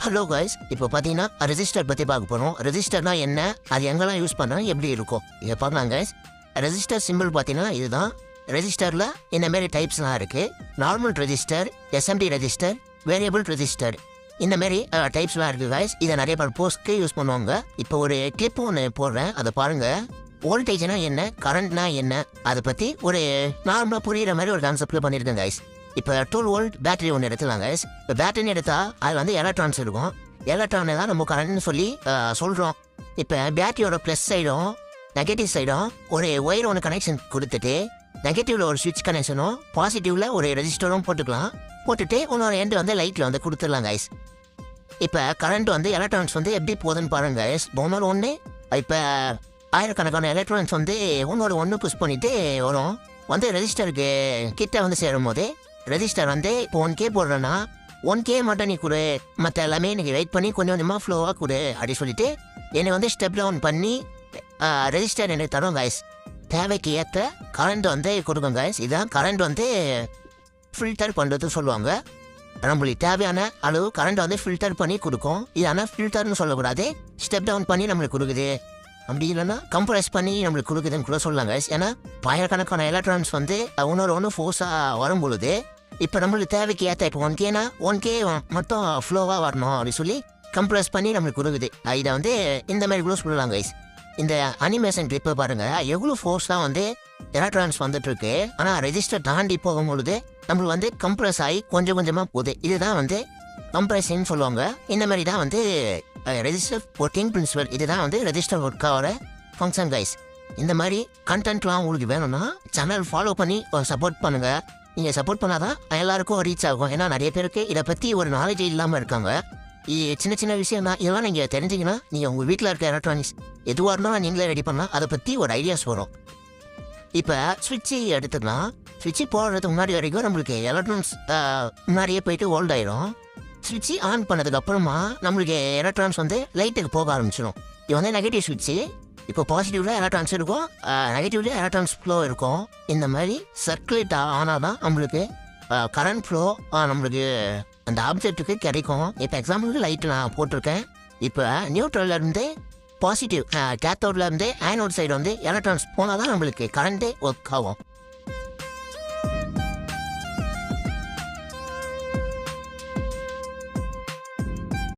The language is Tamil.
ஹலோ கைஸ், இப்போ பார்த்தீங்கன்னா ரெஜிஸ்டர் பற்றி பார்க்க போகிறோம். ரெஜிஸ்டர்னா என்ன, அது எங்கெல்லாம் யூஸ் பண்ணால் எப்படி இருக்கும் இதை பார்க்கலாம் கைஸ். ரெஜிஸ்டர் சிம்பிள் பார்த்தீங்கன்னா இதுதான். ரெஜிஸ்டரில் இந்தமாரி டைப்ஸ்லாம் இருக்குது. Normal register, SMT register, variable register, இந்தமாரி டைப்ஸ்லாம் இருக்குது கைஸ். இதை நிறைய பேர் போஸ்ட்க்கு யூஸ் பண்ணுவாங்க. இப்போ ஒரு கிளிப் ஒன்று போடுறேன், அதை பாருங்கள். வோல்டேஜ்னா என்ன, கரண்ட்னா என்ன, அதை பற்றி ஒரு நார்மலாக புரிகிற மாதிரி ஒரு கான்செப்டில் பண்ணியிருக்கேன் கைஸ். இப்போ 12 வோல்ட் பேட்டரி ஒன்று எடுத்துலாம் கைஸ். இப்போ பேட்டரின்னு எடுத்தால் அது வந்து எலக்ட்ரான்ஸ் இருக்கும். எலக்ட்ரானை தான் நம்ம கரண்ட்னு சொல்லி சொல்கிறோம். இப்போ பேட்டரியோட ப்ளஸ் சைடும் நெகட்டிவ் சைடும் ஒரு ஒயர் ஒன்று கனெக்ஷன் கொடுத்துட்டு நெகட்டிவில் ஒரு சுவிட்ச் கனெக்ஷனும் பாசிட்டிவில் ஒரு ரெஜிஸ்டரும் போட்டுட்டு இன்னொரு எண்டு வந்து லைட்டில் வந்து கொடுத்துடலாம் கைஸ். இப்போ கரண்ட் வந்து எலக்ட்ரான்ஸ் வந்து எப்படி போகுதுன்னு பாருங்க கைஸ். ஒன்று இப்போ ஆயிரக்கணக்கான எலக்ட்ரானிக்ஸ் வந்து ஒன்று புஷ் பண்ணிவிட்டு வரும். வந்து ரெஜிஸ்டருக்கு கிட்ட வந்து சேரும் போது ரெஜிஸ்டர் வந்து இப்போ 1K போடுறேன்னா 1K மட்டும் நீ கொடு, மற்ற எல்லாமே எனக்கு வெயிட் பண்ணி கொஞ்சம் கொஞ்சமாக ஃப்ளோவாக கொடு அப்படி சொல்லிட்டு என்னை வந்து ஸ்டெப் டவுன் பண்ணி ரெஜிஸ்டர் எனக்கு தரும் கைஸ். தேவைக்கு ஏற்ற கரண்ட் வந்து கொடுக்கும் கைஸ். இதான் கரண்ட் வந்து ஃபில்டர் பண்ணுறது சொல்லுவாங்க. நம்மளுக்கு தேவையான அளவு கரண்ட் வந்து ஃபில்டர் பண்ணி கொடுக்கும். இது ஆனால் ஃபில்டர்னு சொல்லக்கூடாது, ஸ்டெப் டவுன் பண்ணி நம்மளுக்கு கொடுக்குது. அப்படி இல்லைன்னா கம்ப்ரஸ் பண்ணி நம்மளுக்கு கொடுக்குதுன்னு கூட சொல்லலாம் கைஸ். ஏன்னா ஆயிரக்கணக்கான எலக்ட்ரான்ஸ் வந்து ஒன்று ஃபோர்ஸாக வரும் பொழுது இப்போ நம்மளுக்கு தேவைக்கு ஏற்ற இப்போ 1K மட்டும் ஃப்ளோவாக வரணும் அப்படின்னு சொல்லி கம்ப்ரஸ் பண்ணி நம்மளுக்கு கொடுக்குது. இதை வந்து இந்த மாதிரி கூட சொல்லலாம் கைஸ். இந்த அனிமேஷன் கிளிப்பை பாருங்கள், எவ்வளோ ஃபோர்ஸாக வந்து எலக்ட்ரான்ஸ் வந்துட்டுருக்கு. ஆனால் ரெஜிஸ்டர் தாண்டி போகும்பொழுது நம்மளுக்கு வந்து கம்ப்ரஸ் ஆகி கொஞ்சம் கொஞ்சமாக போகுது. இதுதான் வந்து கம்ப்ரஷன் சொல்லுவாங்க. இந்த மாதிரி தான் வந்து ரெஜிஸ்டர் ஒர்க்கிங் பிரின்சிபல். இதுதான் வந்து ரெஜிஸ்டர் ஒர்க்காவோட ஃபங்க்ஷன் கைஸ். இந்த மாதிரி கண்டென்ட்லாம் உங்களுக்கு வேணும்னா சேனல் ஃபாலோ பண்ணி சப்போர்ட் பண்ணுங்கள். நீங்கள் சப்போர்ட் பண்ணால் தான் எல்லாருக்கும் ரீச் ஆகும். ஏன்னா நிறைய பேருக்கு இதை பற்றி ஒரு நாலேஜ் இல்லாமல் இருக்காங்க. சின்ன சின்ன விஷயம் தான், இதெல்லாம் நீங்கள் தெரிஞ்சிங்கன்னா நீங்கள் உங்கள் வீட்டில் இருக்க எலக்ட்ரானிக்ஸ் எதுவாக இருந்தாலும் நீங்களே ரெடி பண்ணலாம். அதை பற்றி ஒரு ஐடியாஸ் வரும். இப்போ ஸ்விட்சு எடுத்துக்கலாம். ஸ்விட்சு போடுறதுக்கு முன்னாடி வரைக்கும் நம்மளுக்கு எலக்ட்ரானிக்ஸ் முன்னாடியே போயிட்டு ஓல்ட் ஆயிடும். ஸ்விட்சு ஆன் பண்ணதுக்கு அப்புறமா நம்மளுக்கு எலக்ட்ரான்ஸ் வந்து லைட்டுக்கு போக ஆரம்பிச்சிடும். இது வந்து நெகட்டிவ் ஸ்விட்சு. இப்போ பாசிட்டிவில் எலக்ட்ரான்ஸ் இருக்கும், நெகட்டிவ்ல எலக்ட்ரான்ஸ் ஃப்ளோ இருக்கும். இந்த மாதிரி சர்க்குலேட் ஆனால் தான் நம்மளுக்கு கரண்ட் ஃப்ளோ நம்மளுக்கு அந்த ஆப்ஜெக்ட்டுக்கு கிடைக்கும். இப்போ எக்ஸாம்பிளுக்கு லைட்டு நான் போட்டிருக்கேன். இப்போ நியூட்ரல்லேருந்து பாசிட்டிவ் கேத்தோட்லேருந்து ஆனோட் சைடு வந்து எலக்ட்ரான்ஸ் போனால் தான் நம்மளுக்கு கரண்ட்டே ஒர்க் ஆகும்.